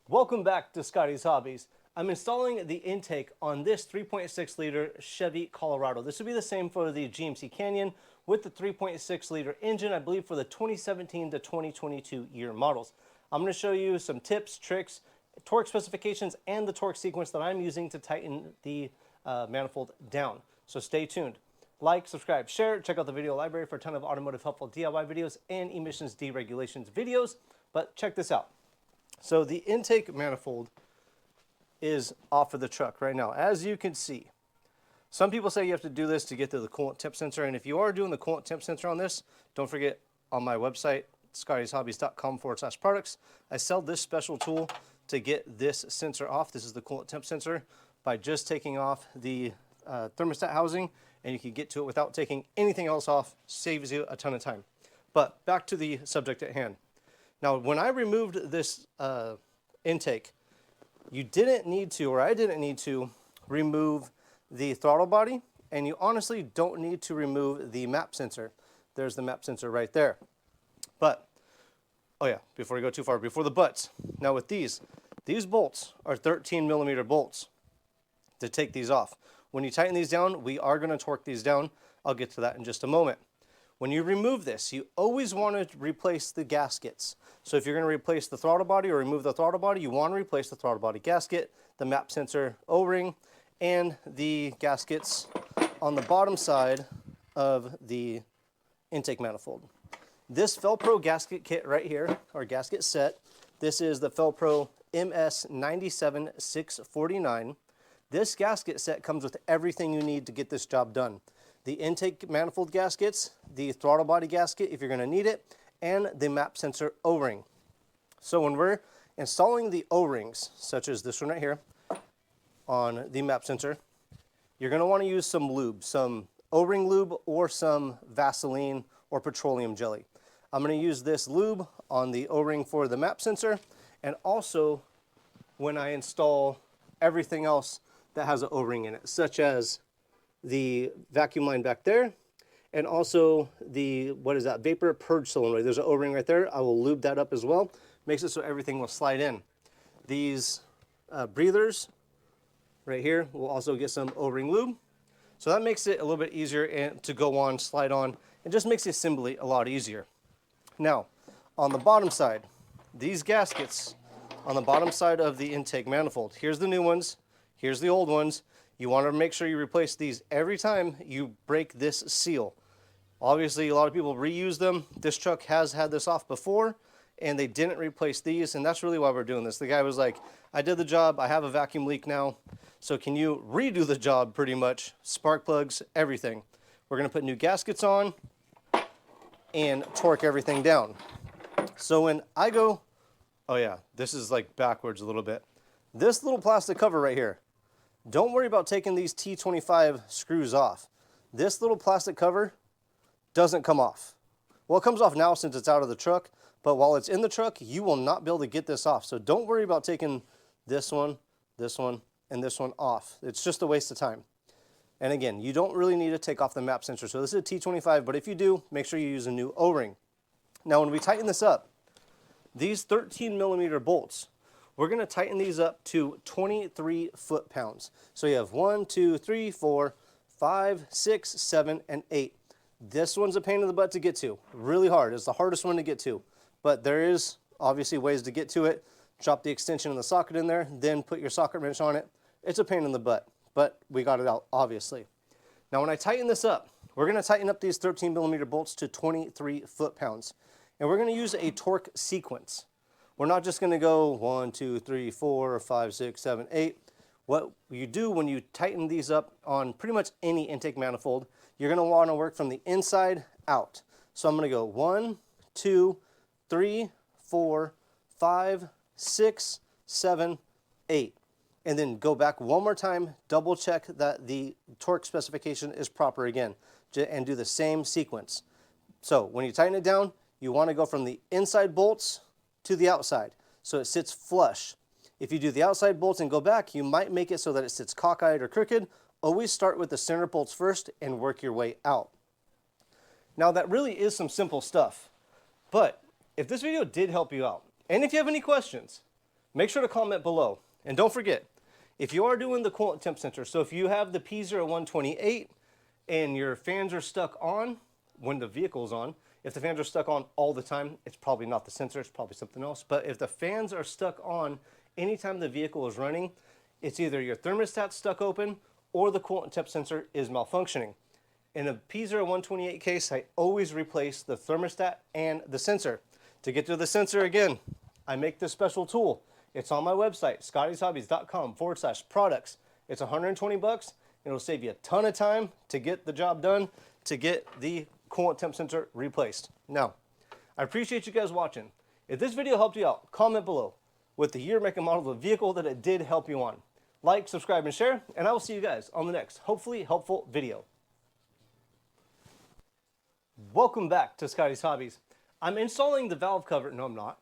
Welcome back to Scotty's Hobbies. I'm installing the intake on this 3.6 liter Chevy Colorado. This would be the same for the GMC Canyon with the 3.6 liter engine, I believe for the 2017 to 2022 year models. I'm going to show you some tips, tricks, torque specifications, and the torque sequence that I'm using to tighten the manifold down. So stay tuned. Like, subscribe, share, check out the video library for a ton of automotive helpful DIY videos and emissions deregulations videos. But check this out. So the intake manifold is off of the truck right now. As you can see, some people say you have to do this to get to the coolant temp sensor. And if you are doing the coolant temp sensor on this, don't forget on my website, scottishobbies.com/products, I sell this special tool to get this sensor off. This is the coolant temp sensor by just taking off the thermostat housing, and you can get to it without taking anything else off. Saves you a ton of time. But back to the subject at hand. Now, when I removed this intake, you didn't need to, or I didn't need to, remove the throttle body, and you honestly don't need to remove the map sensor. There's the map sensor right there. But, oh yeah, before we go too far, before the buts. Now with these bolts are 13 millimeter bolts to take these off. When you tighten these down, we are going to torque these down. I'll get to that in just a moment. When you remove this, you always want to replace the gaskets. So if you're going to replace the throttle body or remove the throttle body, you want to replace the throttle body gasket, the map sensor O-ring, and the gaskets on the bottom side of the intake manifold. This Felpro gasket kit right here, or gasket set, this is the Felpro MS97649. This gasket set comes with everything you need to get this job done. The intake manifold gaskets, the throttle body gasket if you're going to need it, and the map sensor O-ring. So when we're installing the O-rings, such as this one right here, on the map sensor, you're going to want to use some lube, some O-ring lube or some Vaseline or petroleum jelly. I'm going to use this lube on the O-ring for the map sensor, and also when I install everything else that has an O-ring in it, such as the vacuum line back there, and also the, what is that, vapor purge cylinder. There's an O-ring right there. I will lube that up as well. Makes it so everything will slide in. These breathers right here will also get some O-ring lube. So that makes it a little bit easier to go on, slide on. It just makes the assembly a lot easier. Now, on the bottom side, these gaskets on the bottom side of the intake manifold, here's the new ones, here's the old ones. You want to make sure you replace these every time you break this seal. Obviously, a lot of people reuse them. This truck has had this off before, and they didn't replace these, and that's really why we're doing this. The guy was like, I did the job, I have a vacuum leak now, so can you redo the job pretty much? Spark plugs, everything. We're going to put new gaskets on and torque everything down. So when I go, oh yeah, this is like backwards a little bit. This little plastic cover right here, don't worry about taking these T25 screws off. This little plastic cover doesn't come off. Well, it comes off now since it's out of the truck, but while it's in the truck, you will not be able to get this off. So don't worry about taking this one, and this one off. It's just a waste of time. And again, you don't really need to take off the map sensor. So this is a T25, but if you do, make sure you use a new O-ring. Now, when we tighten this up, these 13 millimeter bolts, we're going to tighten these up to 23 foot-pounds. So you have 1, 2, 3, 4, 5, 6, 7, and 8. This one's a pain in the butt to get to. Really hard. It's the hardest one to get to. But there is obviously ways to get to it. Drop the extension and the socket in there, then put your socket wrench on it. It's a pain in the butt, but we got it out, obviously. Now when I tighten this up, we're going to tighten up these 13 millimeter bolts to 23 foot-pounds. And we're going to use a torque sequence. We're not just going to go 1, 2, 3, 4, 5, 6, 7, 8. What you do when you tighten these up on pretty much any intake manifold, you're going to want to work from the inside out. So I'm going to go 1, 2, 3, 4, 5, 6, 7, 8. And then go back one more time, double check that the torque specification is proper again, and do the same sequence. So when you tighten it down, you want to go from the inside bolts to the outside, so it sits flush. If you do the outside bolts and go back, you might make it so that it sits cockeyed or crooked. Always start with the center bolts first and work your way out. Now that really is some simple stuff, but if this video did help you out, and if you have any questions, make sure to comment below. And don't forget, if you are doing the coolant temp sensor, so if you have the P0128 and your fans are stuck on when the vehicle's on, if the fans are stuck on all the time, it's probably not the sensor, it's probably something else. But if the fans are stuck on anytime the vehicle is running, it's either your thermostat's stuck open or the coolant temp sensor is malfunctioning. In a P0128 case, I always replace the thermostat and the sensor. To get to the sensor again, I make this special tool. It's on my website, scottishobbies.com/products. It's 120 bucks. It'll save you a ton of time to get the job done, to get the coolant temp sensor replaced. Now, I appreciate you guys watching. If this video helped you out, comment below with the year, make, and model of the vehicle that it did help you on. Like, subscribe, and share, and I will see you guys on the next, hopefully helpful video. Welcome back to Scotty's Hobbies. I'm installing the valve cover. No, I'm not.